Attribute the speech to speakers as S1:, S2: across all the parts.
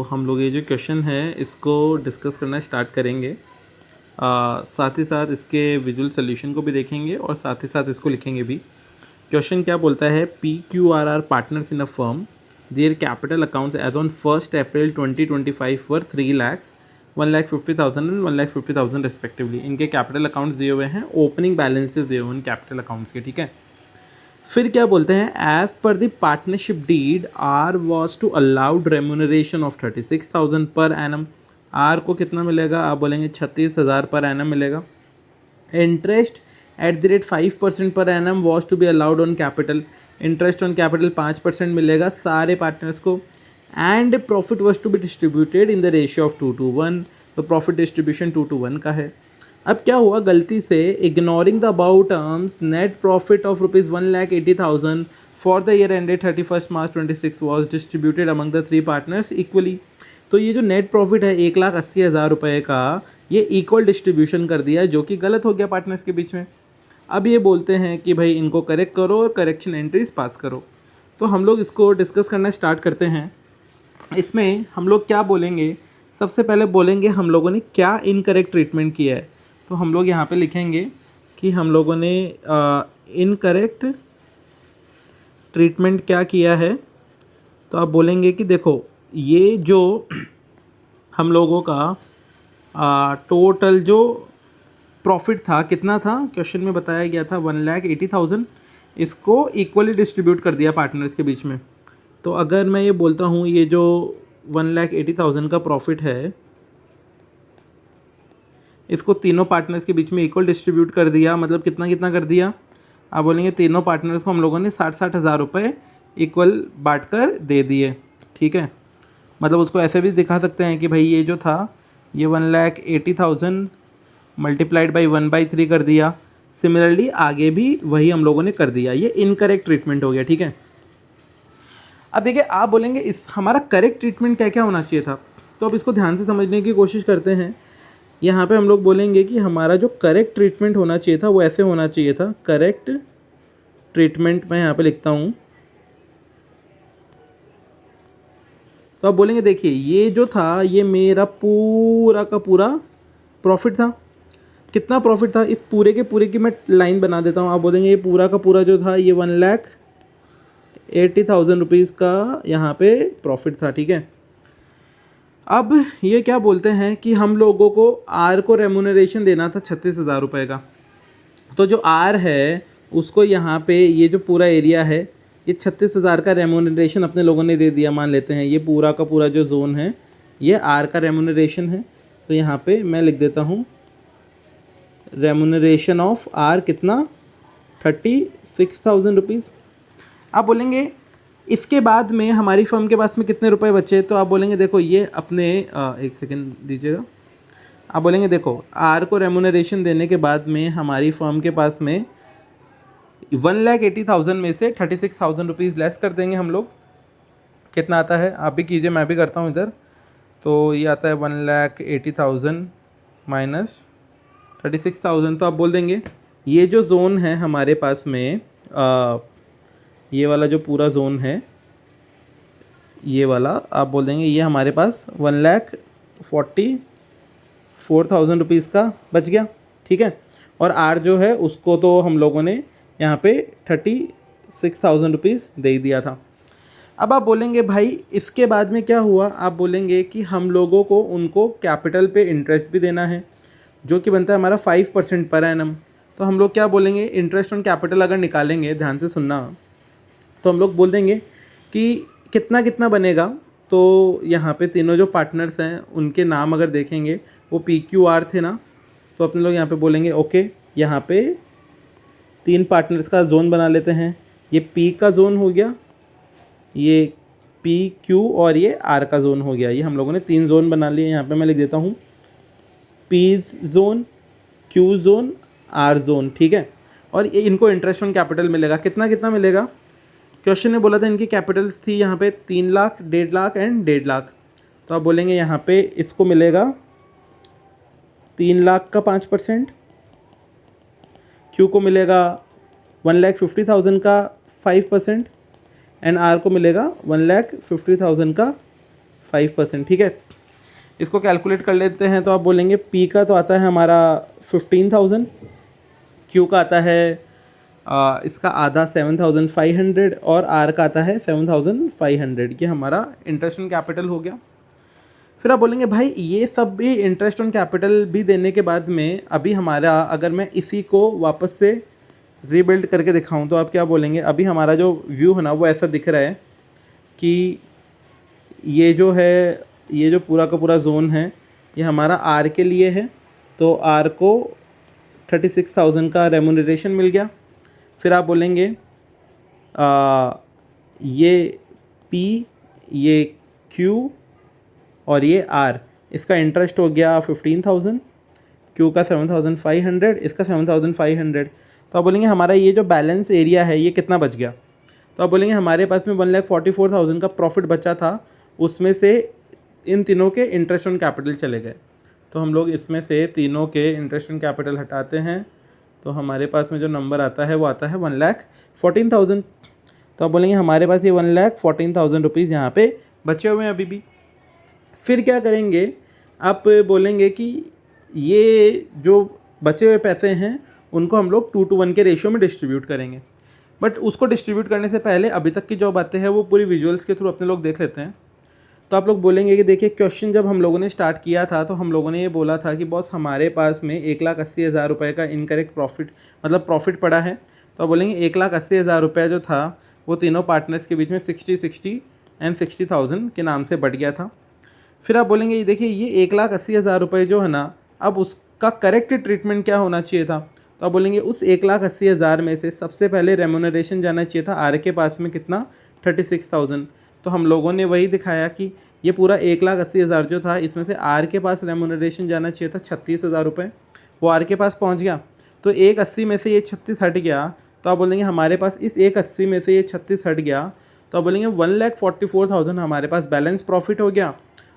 S1: तो हम लोग ये जो क्वेश्चन है इसको डिस्कस करना स्टार्ट करेंगे। साथ ही साथ इसके विजुअल सोल्यूशन को भी देखेंगे और साथ ही साथ इसको लिखेंगे भी। क्वेश्चन क्या बोलता है, PQR are partners in a firm, their capital accounts as on 1 April 2025 were 3 lakhs 1,50,000 and 1,50,000 respectively. इनके कैपिटल अकाउंट्स दिए हुए हैं, ओपनिंग बैलेंसेस दिए हुए हैं कैपिटल अकाउंट्स के, ठीक है। फिर क्या बोलते हैं, as per the partnership deed R was to allowed remuneration of 36,000 per annum. Are को कितना मिलेगा, आप बोलेंगे 36,000 पर एनम मिलेगा। Interest at the rate 5% per annum was to be allowed on capital. Interest on capital 5% मिलेगा सारे partners को। And profit was to be distributed in the ratio of 2:1। तो प्रॉफिट डिस्ट्रीब्यूशन 2:1 का है। अब क्या हुआ, गलती से ignoring the about terms, net profit of ₹1,80,000 for the year ended 31 March 26 was distributed among the 3 partners equally. तो ये जो नेट प्रॉफिट है 1,80,000 रुपये का, ये इक्वल डिस्ट्रीब्यूशन कर दिया, जो कि गलत हो गया पार्टनर्स के बीच में। अब ये बोलते हैं कि भाई इनको करेक्ट करो और करेक्शन एंट्रीज पास करो। तो हम लोग इसको डिस्कस करना स्टार्ट करते हैं। इसमें हम लोग क्या बोलेंगे, सबसे पहले बोलेंगे हम लोगों ने क्या इनकरेक्ट ट्रीटमेंट किया है। तो हम लोग यहाँ पे लिखेंगे कि हम लोगों ने इनकरेक्ट ट्रीटमेंट क्या किया है। तो आप बोलेंगे कि देखो, ये जो हम लोगों का टोटल जो प्रॉफिट था कितना था, क्वेश्चन में बताया गया था 1,80,000। इसको इक्वली डिस्ट्रीब्यूट कर दिया पार्टनर्स के बीच में। तो अगर मैं ये बोलता हूँ ये जो 1,80,000 का प्रॉफिट है, इसको तीनों पार्टनर्स के बीच में इक्वल डिस्ट्रीब्यूट कर दिया, मतलब कितना कितना कर दिया, आप बोलेंगे तीनों पार्टनर्स को हम लोगों ने 60-60 हज़ार रुपये इक्वल बांट कर दे दिए, ठीक है। मतलब उसको ऐसे भी दिखा सकते हैं कि भाई ये जो था ये 1,80,000 मल्टीप्लाइड बाई 1/3 कर दिया। सिमिलरली आगे भी वही हम लोगों ने कर दिया। ये इनकरेक्ट ट्रीटमेंट हो गया, ठीक है। अब देखिए, आप बोलेंगे इस हमारा करेक्ट ट्रीटमेंट क्या क्या होना चाहिए था। तो अब इसको ध्यान से समझने की कोशिश करते हैं। यहाँ पे हम लोग बोलेंगे कि हमारा जो करेक्ट ट्रीटमेंट होना चाहिए था वो ऐसे होना चाहिए था। करेक्ट ट्रीटमेंट मैं यहाँ पे लिखता हूँ। तो आप बोलेंगे देखिए, ये जो था ये मेरा पूरा का पूरा प्रॉफिट था। कितना प्रॉफिट था, इस पूरे के पूरे की मैं लाइन बना देता हूँ। आप बोलेंगे ये पूरा का पूरा जो था ये 1,80,000 रुपीज़ का यहाँ पे प्रॉफिट था, ठीक है। अब ये क्या बोलते हैं कि हम लोगों को आर को रेम्यूनरेशन देना था 36,000 रुपये का। तो जो आर है उसको यहाँ पे ये जो पूरा एरिया है ये 36,000 का रेम्यूनरेशन अपने लोगों ने दे दिया। मान लेते हैं ये पूरा का पूरा जो जोन है ये आर का रेम्यूनरेशन है। तो यहाँ पे मैं लिख देता हूँ रेम्यूनरेशन ऑफ आर कितना, 36,000 रुपीज़। आप बोलेंगे इसके बाद में हमारी फर्म के पास में कितने रुपए बचे। तो आप बोलेंगे देखो ये अपने एक सेकेंड दीजिएगा। आप बोलेंगे देखो, आर को रेम्यूनरेशन देने के बाद में हमारी फर्म के पास में 1,80,000 में से 36,000 रुपीज़ लेस कर देंगे हम लोग। कितना आता है आप भी कीजिए, मैं भी करता हूँ इधर। तो ये आता है 1,80,000 माइनस 36,000। तो आप बोल देंगे ये जो जोन है हमारे पास में, ये वाला जो पूरा जोन है ये वाला, आप बोल देंगे ये हमारे पास 1,44,000 रुपीज़ का बच गया, ठीक है। और आर जो है उसको तो हम लोगों ने यहाँ पे 36,000 रुपीज़ दे दिया था। अब आप बोलेंगे भाई इसके बाद में क्या हुआ। आप बोलेंगे कि हम लोगों को उनको कैपिटल पे इंटरेस्ट भी देना है, जो कि बनता है हमारा 5% पर एनम। तो हम लोग क्या बोलेंगे, इंटरेस्ट ऑन कैपिटल अगर निकालेंगे, ध्यान से सुनना, तो हम लोग बोल देंगे कि कितना कितना बनेगा। तो यहाँ पे तीनों जो पार्टनर्स हैं उनके नाम अगर देखेंगे वो PQR थे ना। तो अपने लोग यहाँ पे बोलेंगे ओके, यहाँ पे 3 पार्टनर्स का जोन बना लेते हैं। ये P का जोन हो गया, ये PQ और ये R का जोन हो गया। ये हम लोगों ने 3 जोन बना लिए। यहाँ पे मैं लिख देता हूँ P zone, Q zone, R zone, ठीक है। और ये इनको इंटरेस्ट ऑन कैपिटल मिलेगा। कितना कितना मिलेगा, क्वेश्चन ने बोला था इनकी कैपिटल्स थी यहाँ पे 3 लाख, 1.5 लाख एंड 1.5 लाख। तो आप बोलेंगे यहाँ पे इसको मिलेगा 3 लाख का 5%, क्यू को मिलेगा 1,50,000 का 5% एंड आर को मिलेगा 1,50,000 का 5%, ठीक है। इसको कैलकुलेट कर लेते हैं तो आप बोलेंगे P का तो आता है हमारा 15,000, Q का आता है इसका आधा 7,500 और R का आता है 7,500। ये हमारा इंटरेस्ट ऑन कैपिटल हो गया। फिर आप बोलेंगे भाई ये सब भी इंटरेस्ट ऑन कैपिटल भी देने के बाद में अभी हमारा, अगर मैं इसी को वापस से रीबिल्ड करके दिखाऊं तो आप क्या बोलेंगे? अभी हमारा जो व्यू है ना वो ऐसा दिख रहा है कि ये जो है, ये जो पूरा का पूरा जोन है ये हमारा आर के लिए है, तो आर को 36,000 का रेमुनरेशन मिल गया। फिर आप बोलेंगे ये P, ये Q और ये R, इसका इंटरेस्ट हो गया 15,000, Q का 7,500, इसका 7,500। तो आप बोलेंगे हमारा ये जो बैलेंस एरिया है ये कितना बच गया? तो आप बोलेंगे हमारे पास में 1,44,000 का प्रॉफिट बचा था, उसमें से इन तीनों के इंटरेस्ट ऑन कैपिटल चले गए। तो हम लोग इसमें से तीनों के इंटरेस्ट ऑन कैपिटल हटाते हैं तो हमारे पास में जो नंबर आता है वो आता है 1,14,000। तो आप बोलेंगे हमारे पास ये 1,14,000 रुपीज़ यहाँ पे बचे हुए हैं अभी भी। फिर क्या करेंगे? आप बोलेंगे कि ये जो बचे हुए पैसे हैं उनको हम लोग 2:1 के रेशियो में डिस्ट्रीब्यूट करेंगे। बट उसको डिस्ट्रीब्यूट करने से पहले अभी तक की जो बातें हैं वो पूरी विजुअल्स के थ्रू अपने लोग देख लेते हैं। तो आप लोग बोलेंगे कि देखिए क्वेश्चन जब हम लोगों ने स्टार्ट किया था तो हम लोगों ने ये बोला था कि बॉस हमारे पास में 1,80,000 रुपये का इनकरेक्ट प्रॉफिट, मतलब प्रॉफिट पड़ा है। तो आप बोलेंगे 1,80,000 रुपये जो था वो तीनों पार्टनर्स के बीच में 60-60 एंड 60,000 के नाम से बढ़ गया था। फिर आप बोलेंगे ये देखिए ये 1,80,000 रुपये जो है ना, अब उसका करेक्ट ट्रीटमेंट क्या होना चाहिए था? तो आप बोलेंगे उस 1,80,000 में से सबसे पहले रेमुनरेशन जाना चाहिए था आर के पास में कितना? 36,000। तो हम लोगों ने वही दिखाया कि ये पूरा 1,80,000 जो था इसमें से आर के पास रेमुनरेशन जाना चाहिए था 36,000 रुपये, वो आर के पास पहुंच गया। तो 1,80 में से ये 36 हट गया, तो आप बोलेंगे हमारे पास इस 1,80 में से ये 36 हट गया, तो आप बोलेंगे 1,44,000 हमारे पास बैलेंस प्रॉफिट हो गया।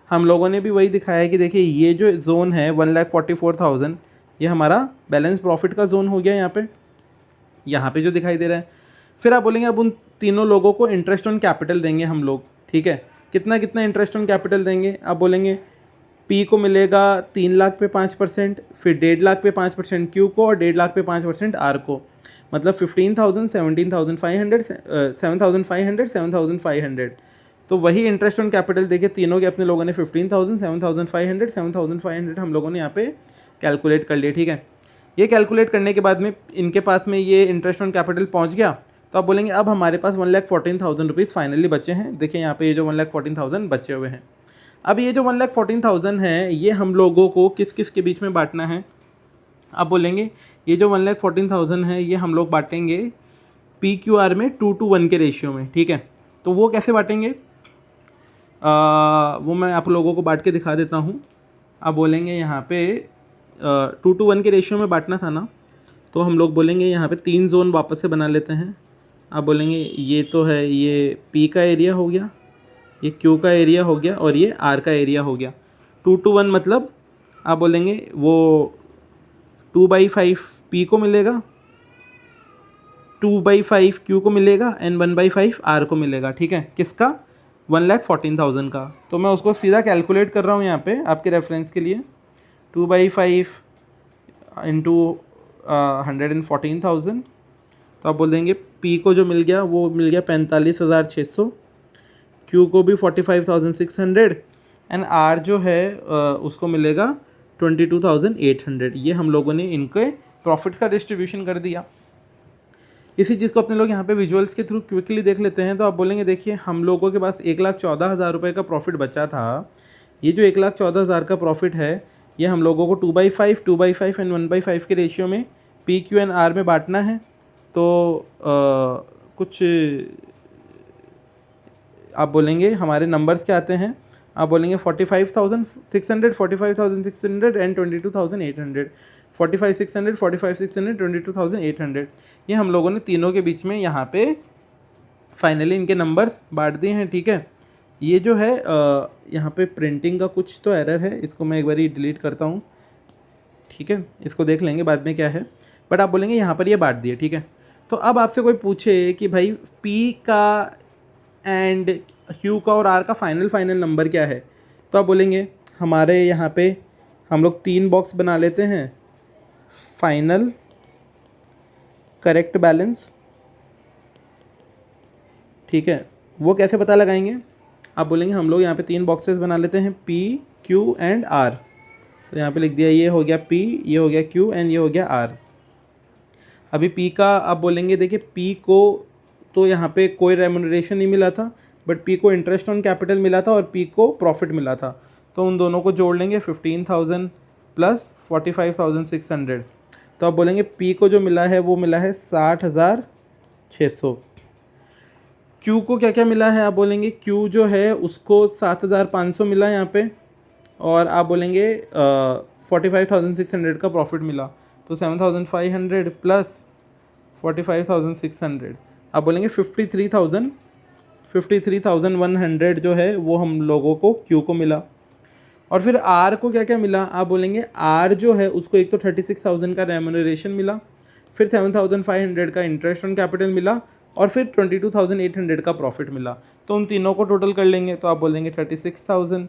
S1: हम लोगों ने भी वही दिखाया कि देखिए ये जो जोन है 1,44,000 ये हमारा बैलेंस प्रॉफिट का जोन हो गया यहाँ पे जो दिखाई दे रहा है। फिर आप बोलेंगे अब उन तीनों लोगों को इंटरेस्ट ऑन कैपिटल देंगे हम लोग, ठीक है। कितना कितना इंटरेस्ट ऑन कैपिटल देंगे? आप बोलेंगे P को मिलेगा 3 लाख पे 5%, फिर 1.5 लाख पे 5% Q को और 1.5 लाख पे 5% R को, मतलब 15,000, 17,500, 7,500, 7,500। तो वही इंटरेस्ट ऑन कैपिटल देखिए तीनों के अपने लोगों ने 15,000, 7,500, 7,500 हम लोगों ने यहाँ पे कैलकुलेट कर लिया, ठीक है। ये कैलकुलेट करने के बाद में इनके पास में ये इंटरेस्ट ऑन कैपिटल पहुँच गया। तो आप बोलेंगे अब हमारे पास 1,14,000 रुपीज़ फाइनली बचे हैं। देखिए यहाँ पे ये जो 1,14,000 बचे हुए हैं। अब ये जो 1,14,000 है ये हम लोगों को किस किस के बीच में बांटना है? आप बोलेंगे ये जो 1,14,000 है ये हम लोग बांटेंगे PQR में 2:1 के रेशियो में, ठीक है। तो वो कैसे बांटेंगे वो मैं आप लोगों को बांट के दिखा देता हूँ। आप बोलेंगे यहाँ पे 2:1 के रेशियो में बांटना था ना, तो हम लोग बोलेंगे यहाँ पे 3 जोन वापस से बना लेते हैं। आप बोलेंगे ये तो है, ये P का एरिया हो गया, ये Q का एरिया हो गया और ये R का एरिया हो गया। 2:1 मतलब आप बोलेंगे वो 2/5 P को मिलेगा, 2/5 Q को मिलेगा एंड 1/5 R को मिलेगा, ठीक है। किसका? 1,14,000 का। तो मैं उसको सीधा कैलकुलेट कर रहा हूँ यहाँ पे आपके रेफरेंस के लिए। 2/5 इंटू 114,000। तो आप बोल देंगे P को जो मिल गया वो मिल गया 45,600, Q को भी 45,600 एंड R जो है उसको मिलेगा 22,800। ये हम लोगों ने इनके प्रॉफिट्स का डिस्ट्रीब्यूशन कर दिया। इसी चीज़ को अपने लोग यहाँ पे विजुअल्स के थ्रू क्विकली देख लेते हैं। तो आप बोलेंगे देखिए हम लोगों के पास 1,14,000 रुपये का प्रॉफिट बचा था। ये जो 1,14,000 का प्रॉफिट है ये हम लोगों को 2/5, 2/5 एंड 1/5 के रेशियो में P, Q एंड R में बांटना है। तो कुछ आप बोलेंगे हमारे नंबर्स क्या आते हैं? आप बोलेंगे 45,600, 45,600 एंड 22,800, 45,600, 45,600, 22,800। ये हम लोगों ने तीनों के बीच में यहाँ पे फाइनली इनके नंबर्स बांट दिए हैं, ठीक है। ये जो है यहाँ पे प्रिंटिंग का कुछ तो एरर है, इसको मैं एक बार डिलीट करता हूँ, ठीक है। इसको देख लेंगे बाद में क्या है, बट आप बोलेंगे यहाँ पर ये बांट दिए, ठीक है। तो अब आपसे कोई पूछे कि भाई P का एंड Q का और R का फाइनल नंबर क्या है, तो आप बोलेंगे हमारे यहाँ पे हम लोग 3 बॉक्स बना लेते हैं, फाइनल करेक्ट बैलेंस, ठीक है। वो कैसे पता लगाएंगे, आप बोलेंगे हम लोग यहाँ पे 3 बॉक्सेस बना लेते हैं, P, Q एंड R। तो यहाँ पे लिख दिया, ये हो गया P, ये हो गया Q एंड ये हो गया R। अभी P का आप बोलेंगे देखिए P को तो यहाँ पे कोई रेम्यूनरेशन नहीं मिला था, बट P को इंटरेस्ट ऑन कैपिटल मिला था और P को प्रॉफिट मिला था। तो उन दोनों को जोड़ लेंगे, 15,000 प्लस 45,600। तो आप बोलेंगे P को जो मिला है वो मिला है 60,600। Q को क्या क्या मिला है, आप बोलेंगे Q जो है उसको 7,500 मिला यहाँ पे, और आप बोलेंगे 45,600 का प्रॉफिट मिला। तो 7,500 प्लस 45,600, आप बोलेंगे 53,100 जो है वो हम लोगों को Q को मिला। और फिर R को क्या क्या मिला, आप बोलेंगे R जो है उसको एक तो 36,000 का रेम्यूनरेशन मिला, फिर 7,500 का इंटरेस्ट ऑन कैपिटल मिला, और फिर 22,800 का प्रॉफिट मिला। तो उन तीनों को टोटल कर लेंगे, तो आप बोलेंगे 36,000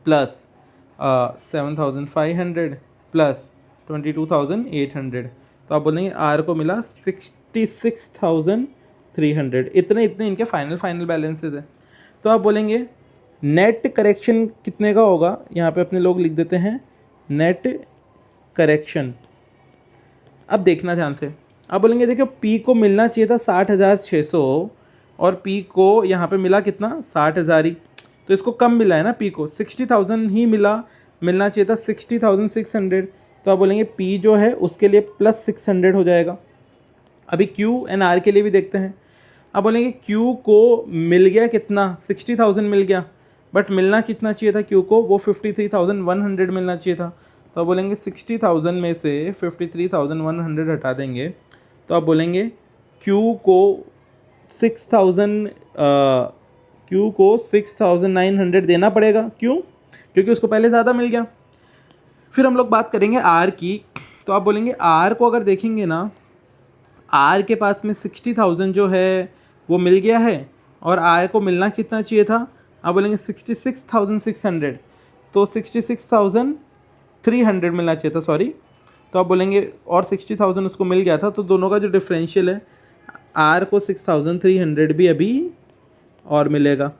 S1: प्लस 7,500 प्लस 22,800। तो आप बोलेंगे R को मिला 66,300। इतने इनके फाइनल बैलेंसेज है। तो आप बोलेंगे नेट करेक्शन कितने का होगा, यहाँ पे अपने लोग लिख देते हैं नेट करेक्शन। अब देखना ध्यान से, आप बोलेंगे देखो P को मिलना चाहिए था 60,600 और P को यहाँ पे मिला कितना, 60,000 ही। तो इसको कम मिला है ना, P को 60,000 ही मिलना चाहिए था 60,600। तो आप बोलेंगे P जो है उसके लिए प्लस 600 हो जाएगा। अभी Q एंड R के लिए भी देखते हैं। आप बोलेंगे Q को मिल गया कितना, 60,000 मिल गया, बट मिलना कितना चाहिए था Q को, वो 53,100 मिलना चाहिए था। तो आप बोलेंगे 60,000 में से 53,100 हटा देंगे, तो आप बोलेंगे Q को 6,900 देना पड़ेगा। क्यों, क्योंकि उसको पहले ज़्यादा मिल गया। फिर हम लोग बात करेंगे R की। तो आप बोलेंगे R को अगर देखेंगे ना, R के पास में 60,000 जो है वो मिल गया है, और R को मिलना कितना चाहिए था, आप बोलेंगे 66,600। तो 66,300 मिलना चाहिए था, सॉरी। तो आप बोलेंगे और 60,000 उसको मिल गया था, तो दोनों का जो डिफरेंशियल है, R को 6,300 भी अभी और मिलेगा।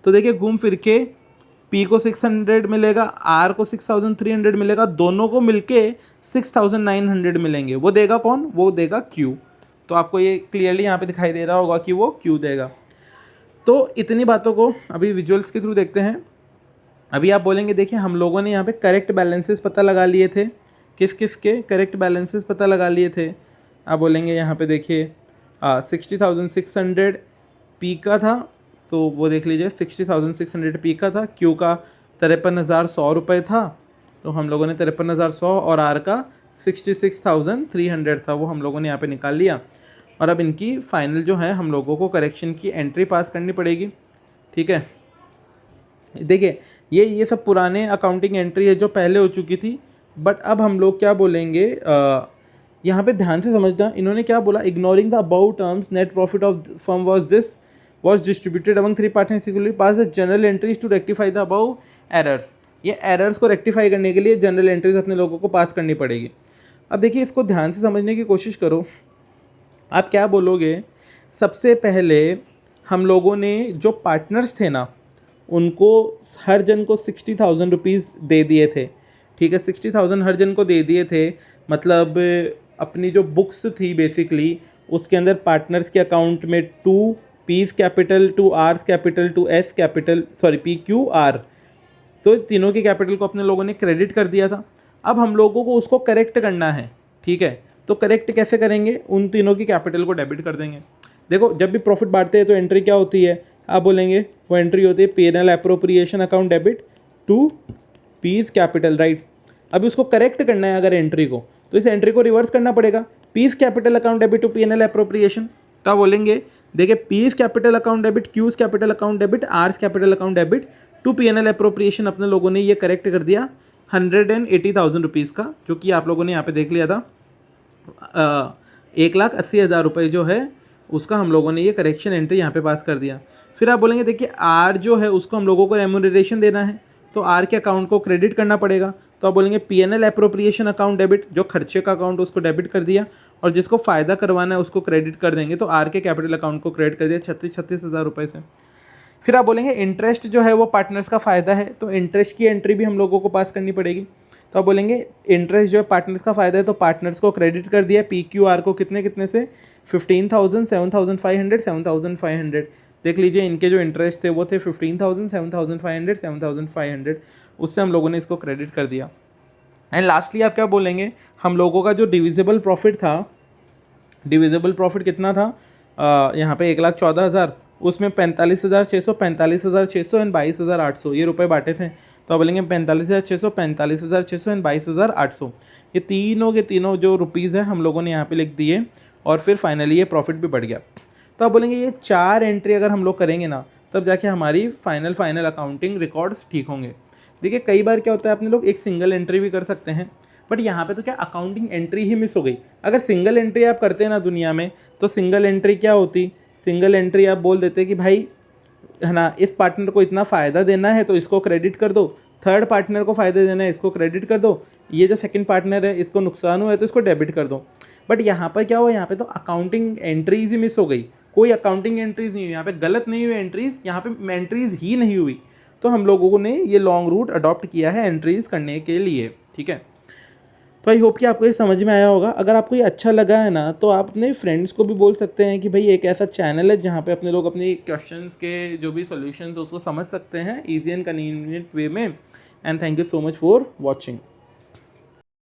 S1: तो देखिए घूम फिर के P को 600 मिलेगा, R को 6,300 मिलेगा, दोनों को मिलके 6,900 मिलेंगे। वो देगा कौन, वो देगा Q। तो आपको ये क्लियरली यहाँ पे दिखाई दे रहा होगा कि वो Q देगा। तो इतनी बातों को अभी विजुअल्स के थ्रू देखते हैं। अभी आप बोलेंगे देखिए हम लोगों ने यहाँ पे करेक्ट बैलेंसेस पता लगा लिए थे, किस किस के करेक्ट बैलेंसेस पता लगा लिए थे। आप बोलेंगे यहाँ पे देखिए 60,600 P का था, तो वो देख लीजिए 60,600 P का था। Q का 53,100 रुपये था, तो हम लोगों ने 53,100, और R का 66,300 था, वो हम लोगों ने यहाँ पे निकाल लिया। और अब इनकी फाइनल जो है हम लोगों को करेक्शन की एंट्री पास करनी पड़ेगी, ठीक है। देखिए ये सब पुराने अकाउंटिंग एंट्री है जो पहले हो चुकी थी, बट अब हम लोग क्या बोलेंगे, यहाँ पे ध्यान से समझना, इन्होंने क्या बोला, ignoring the about terms net profit of firm was distributed among 3 partners equally, pass the journal entries to rectify the above errors। ये एरर्स को रेक्टिफाई करने के लिए जनरल एंट्रीज अपने लोगों को पास करनी पड़ेगी। अब देखिए इसको ध्यान से समझने की कोशिश करो। आप क्या बोलोगे, सबसे पहले हम लोगों ने जो पार्टनर्स थे ना, उनको हर जन को 60,000 रुपीज़ दे दिए थे, ठीक है। 60,000 हर जन को दे दिए थे, मतलब अपनी जो बुक्स थी बेसिकली उसके अंदर पार्टनर्स के अकाउंट में 2 P's capital, 2 R's capital, 2 S capital, sorry PQR, तो तीनों के कैपिटल को अपने लोगों ने क्रेडिट कर दिया था। अब हम लोगों को उसको करेक्ट करना है, ठीक है। तो करेक्ट कैसे करेंगे, उन तीनों की कैपिटल को डेबिट कर देंगे। देखो जब भी प्रॉफिट बांटते हैं तो एंट्री क्या होती है, आप बोलेंगे वो एंट्री होती है P&L appropriation account debit to P's capital, right. अभी उसको करेक्ट करना है अगर एंट्री को, तो इस एंट्री को रिवर्स करना पड़ेगा, P's capital account debit to P&L appropriation. तो बोलेंगे देखिए P's capital account debit, Q's capital account debit, R's capital account debit to P&L appropriation. अपने लोगों ने ये करेक्ट कर दिया 180,000 रुपीज़ का, जो कि आप लोगों ने यहाँ पे देख लिया था 1,80,000 रुपये जो है उसका हम लोगों ने ये करेक्शन एंट्री यहाँ पे पास कर दिया। फिर आप बोलेंगे देखिए आर जो है उसको हम लोगों को रेम्यूनरेशन देना है, तो आर के अकाउंट को क्रेडिट करना पड़ेगा। तो आप बोलेंगे पीएनएल एप्रोप्रिएशन अकाउंट डेबिट, जो खर्चे का अकाउंट उसको डेबिट कर दिया, और जिसको फ़ायदा करवाना है उसको क्रेडिट कर देंगे। तो आर के कैपिटल अकाउंट को क्रेडिट कर दिया 36 हज़ार रुपये से। फिर आप बोलेंगे इंटरेस्ट जो है वो पार्टनर्स का फ़ायदा है, तो इंटरेस्ट की एंट्री भी हम लोगों को पास करनी पड़ेगी। तो आप बोलेंगे इंटरेस्ट जो है पार्टनर्स का फ़ायदा है, तो पार्टनर्स को क्रेडिट कर दिया PQR को कितने से 15,000, 7,500, 7,500। देख लीजिए इनके जो इंटरेस्ट थे वो थे 15,000, 7,500, 7,500, उससे हम लोगों ने इसको क्रेडिट कर दिया। एंड लास्टली आप क्या बोलेंगे, हम लोगों का जो डिविजिबल प्रॉफिट था, डिविजिबल प्रॉफिट कितना था यहाँ पे 1,14,000, उसमें 45,600, 45,600 एंड 22,800 ये रुपए बांटे थे। तो आप बोलेंगे 45,600, 45,600 एंड 22,800, ये तीनों के तीनों जो रुपीज़ है हम लोगों ने यहाँ पे लिख दिए, और फिर फाइनली ये प्रॉफिट भी बढ़ गया। तो आप बोलेंगे ये 4 एंट्री अगर हम लोग करेंगे ना, तब जाके हमारी फाइनल अकाउंटिंग रिकॉर्ड्स ठीक होंगे। देखिए कई बार क्या होता है, अपने लोग एक सिंगल एंट्री भी कर सकते हैं, बट यहाँ पे तो क्या अकाउंटिंग एंट्री ही मिस हो गई। अगर सिंगल एंट्री आप करते हैं ना दुनिया में, तो सिंगल एंट्री क्या होती, सिंगल एंट्री आप बोल देते कि भाई है ना, इस पार्टनर को इतना फ़ायदा देना है तो इसको क्रेडिट कर दो, थर्ड पार्टनर को फ़ायदा देना है इसको क्रेडिट कर दो, ये जो सेकंड पार्टनर है इसको नुकसान हुआ है तो इसको डेबिट कर दो। बट यहाँ पर क्या हुआ, यहाँ पे तो अकाउंटिंग एंट्रीज ही मिस हो गई, कोई अकाउंटिंग एंट्रीज नहीं हुई, यहाँ पे गलत नहीं हुई एंट्रीज, यहाँ पे एंट्रीज ही नहीं हुई। तो हम लोगों ने ये लॉन्ग रूट अडॉप्ट किया है एंट्रीज करने के लिए, ठीक है। तो आई होप कि आपको ये समझ में आया होगा। अगर आपको ये अच्छा लगा है ना, तो आप अपने फ्रेंड्स को भी बोल सकते हैं कि भाई एक ऐसा चैनल है जहाँ पे अपने लोग अपनी क्वेश्चंस के जो भी सॉल्यूशंस उसको समझ सकते हैं ईजी एंड कन्वीनियंट वे में। And thank you so much for watching.